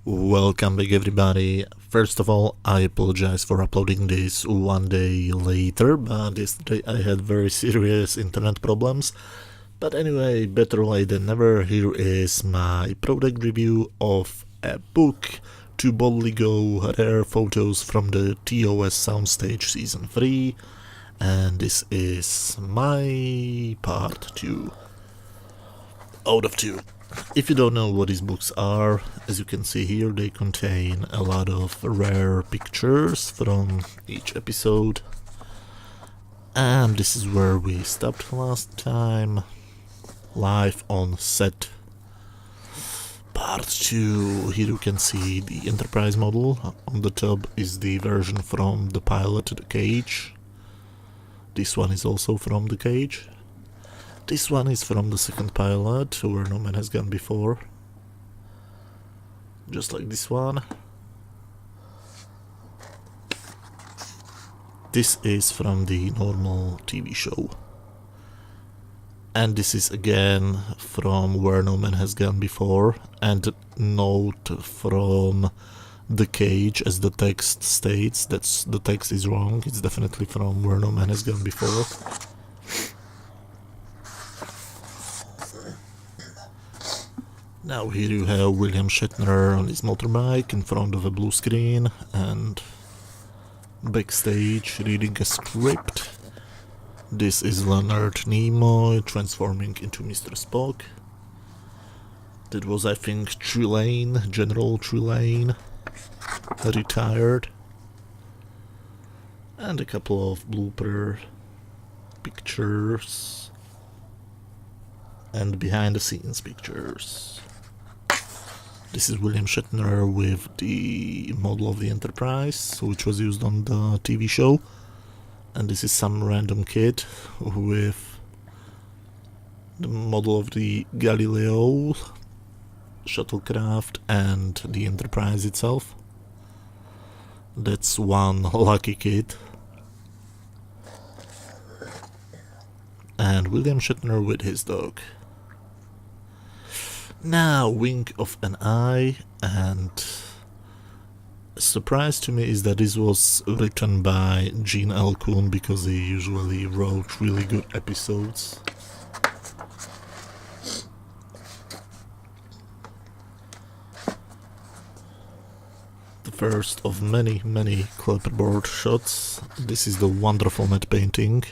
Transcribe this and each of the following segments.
Welcome back, everybody. First of all, I apologize for uploading this one day later, but yesterday I had very serious internet problems. But anyway, better late than never. Here is my product review of a book, To Boldly Go, Rare Photos from the TOS Soundstage Season 3. And this is my part 2 out of 2. If you don't know what these books are, as you can see here, they contain a lot of rare pictures from each episode. And this is where we stopped last time, live on set. Part 2, here you can see the Enterprise model. On the top is the version from the pilot, the cage. This one is also from the cage. This one is from the second pilot, where no man has gone before. Just like this one. This is from the normal TV show. And this is again from Where No Man Has Gone Before. And note from the cage, as the text states, the text is wrong. It's definitely from Where No Man Has Gone Before. Now here you have William Shatner on his motorbike in front of a blue screen and backstage reading a script. This is Leonard Nimoy transforming into Mr. Spock. That was, I think, Trelane, General Trelane, retired. And a couple of blooper pictures and behind the scenes pictures. This is William Shatner with the model of the Enterprise, which was used on the TV show. And this is some random kid with the model of the Galileo shuttlecraft and the Enterprise itself. That's one lucky kid. And William Shatner with his dog. Now, wink of an eye, and a surprise to me is that this was written by Gene L. Coon, because he usually wrote really good episodes. The first of many clapperboard shots. This is the wonderful matte painting.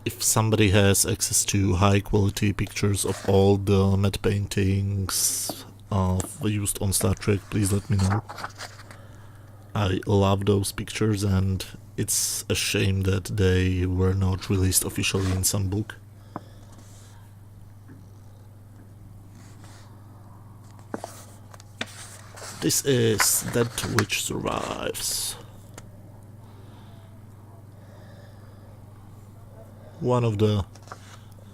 If somebody has access to high quality pictures of all the matte paintings used on Star Trek, please let me know. I love those pictures, and it's a shame that they were not released officially in some book. This is That Which Survives. One of the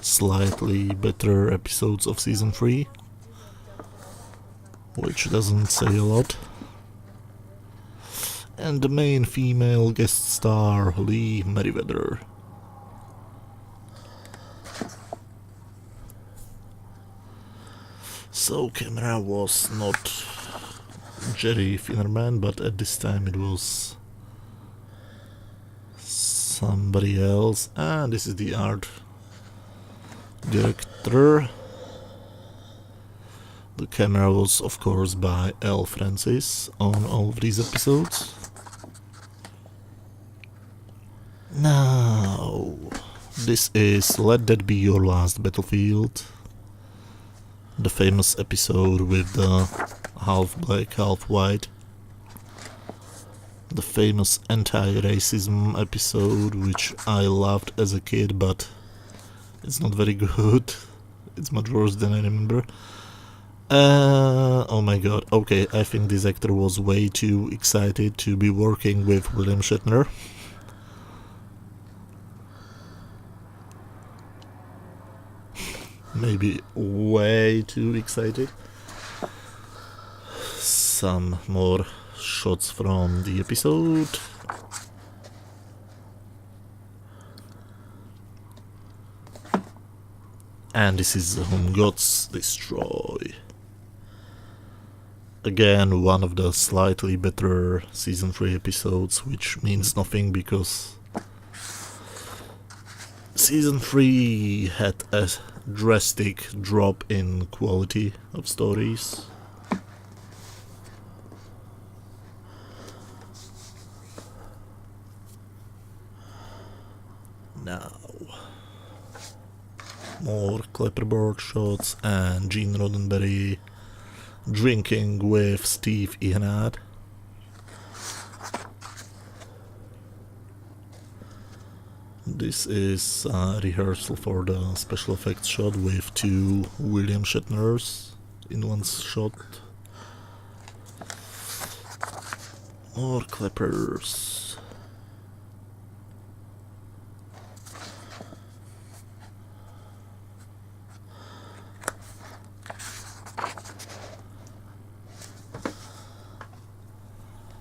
slightly better episodes of Season 3, which doesn't say a lot. And the main female guest star, Lee Meriwether. So camera was not Jerry Finnerman, but at this time it was somebody else. And this is the art director. The camera was, of course, by L. Francis on all of these episodes. Now, this is Let That Be Your Last Battlefield, the famous episode with the half black, half white. The famous anti-racism episode, which I loved as a kid, but it's not very good. It's much worse than I remember. Oh my god, okay, I think this actor was way too excited to be working with William Shatner. Maybe way too excited. Some more shots from the episode. And this is Whom Gods Destroy. again one of the slightly better season 3 episodes, which means nothing because season 3 had a drastic drop in quality of stories. Now, more clapperboard shots and Gene Roddenberry drinking with Steve Ihnad. This is a rehearsal for the special effects shot with 2 William Shatners in one shot. More clappers.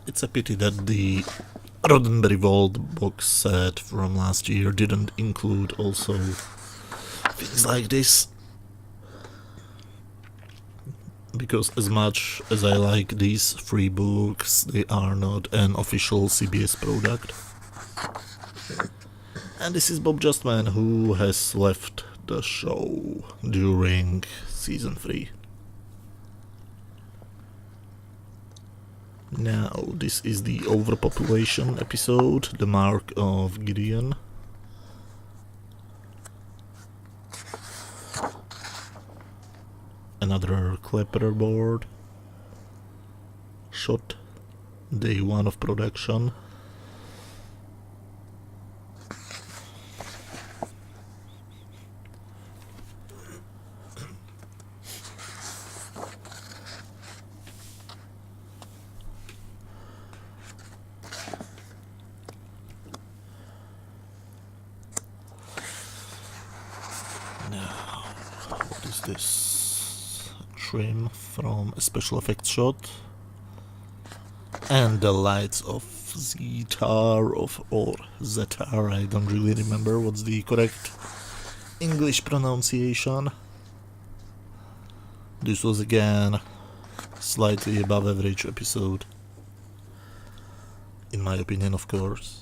It's a pity that the Roddenberry Vault box set from last year didn't include also things like this. Because as much as I like these 3 books, they are not an official CBS product. And this is Bob Justman, who has left the show during season 3. Now, this is the overpopulation episode, the Mark of Gideon. Another clapperboard shot, day 1 of production. Now, what is this? A trim from a special effects shot. And the lights of Zetar or Zetar, I don't really remember what's the correct English pronunciation. This was again slightly above average episode. In my opinion, of course.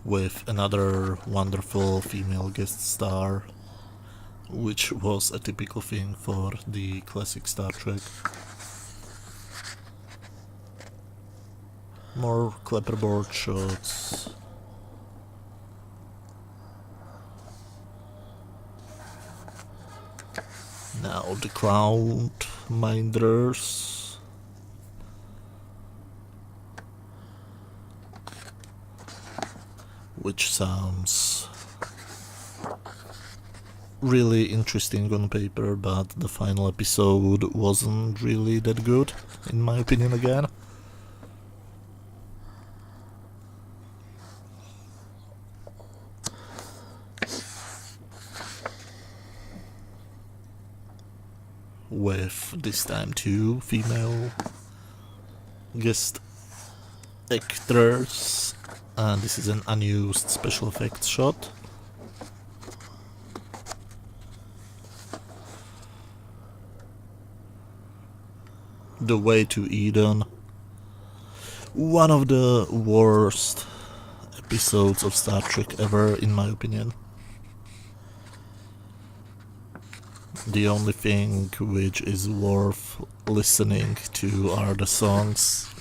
With another wonderful female guest star, which was a typical thing for the classic Star Trek. More clapperboard shots. Now the cloud minders. Which sounds really interesting on paper, but the final episode wasn't really that good, in my opinion again. With this time 2 female guest actors. And this is an unused special effects shot. The Way to Eden. One of the worst episodes of Star Trek ever, in my opinion. The only thing which is worth listening to are the songs.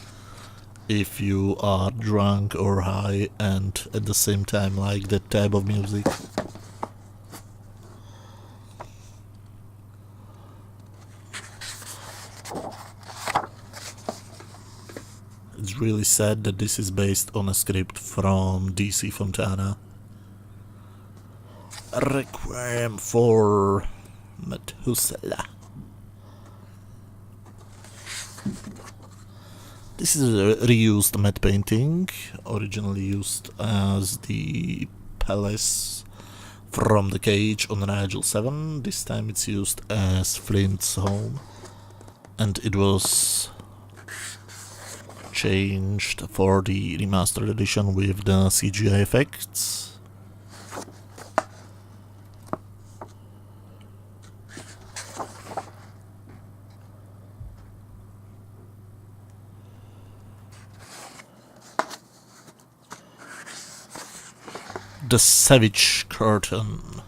If you are drunk or high and at the same time like that type of music. It's really sad that this is based on a script from DC Fontana. Requiem for Methuselah. This is a reused matte painting, originally used as the palace from the cage on Rigel 7. This time it's used as Flint's home, and it was changed for the remastered edition with the CGI effects. The Savage Curtain.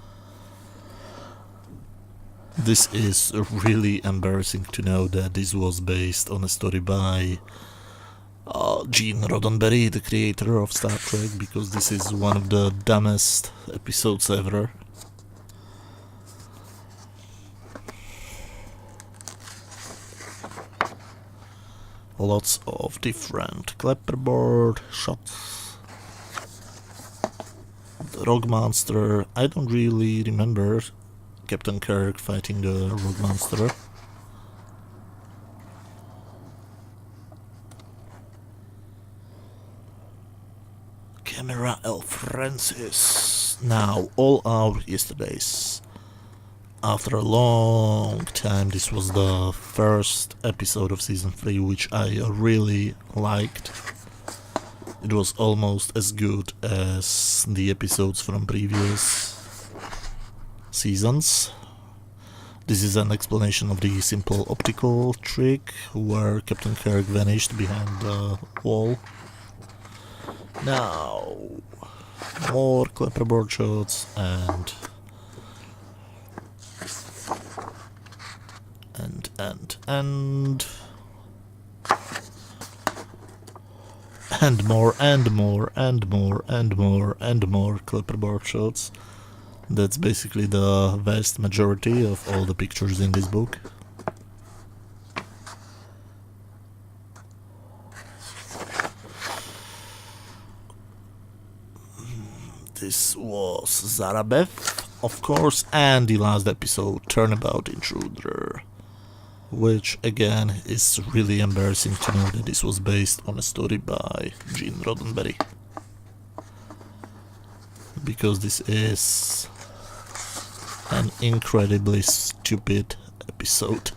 This is really embarrassing to know that this was based on a story by Gene Roddenberry, the creator of Star Trek, because this is one of the dumbest episodes ever. Lots of different clapperboard shots. The Rogue Monster, I don't really remember Captain Kirk fighting the Rogue Monster. Camera L. Francis. Now, all our yesterdays. After a long time, this was the first episode of season 3, which I really liked. It was almost as good as the episodes from previous seasons. This is an explanation of the simple optical trick where Captain Kirk vanished behind the wall. Now, more clapperboard shots and more and more and more and more and more clapperboard shots. That's basically the vast majority of all the pictures in this book. This was Zarabeth, of course, and the last episode, Turnabout Intruder, which again is really embarrassing to know that this was based on a story by Gene Roddenberry, because this is an incredibly stupid episode.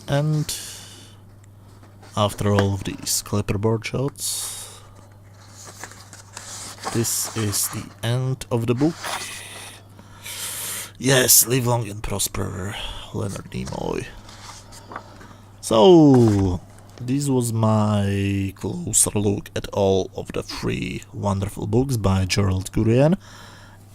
And after all of these clapperboard shots, this is the end of the book. Yes, live long and prosper, Leonard Nimoy. So, this was my closer look at all of the 3 wonderful books by Gerald Gurian,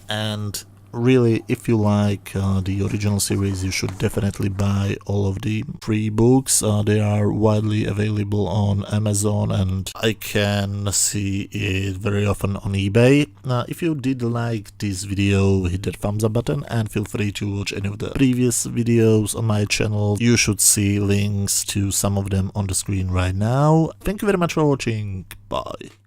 and really, if you like the original series, you should definitely buy all of the 3 books. They are widely available on Amazon, and I can see it very often on eBay. If you did like this video, hit that thumbs up button and feel free to watch any of the previous videos on my channel. You should see links to some of them on the screen right now. Thank you very much for watching. Bye.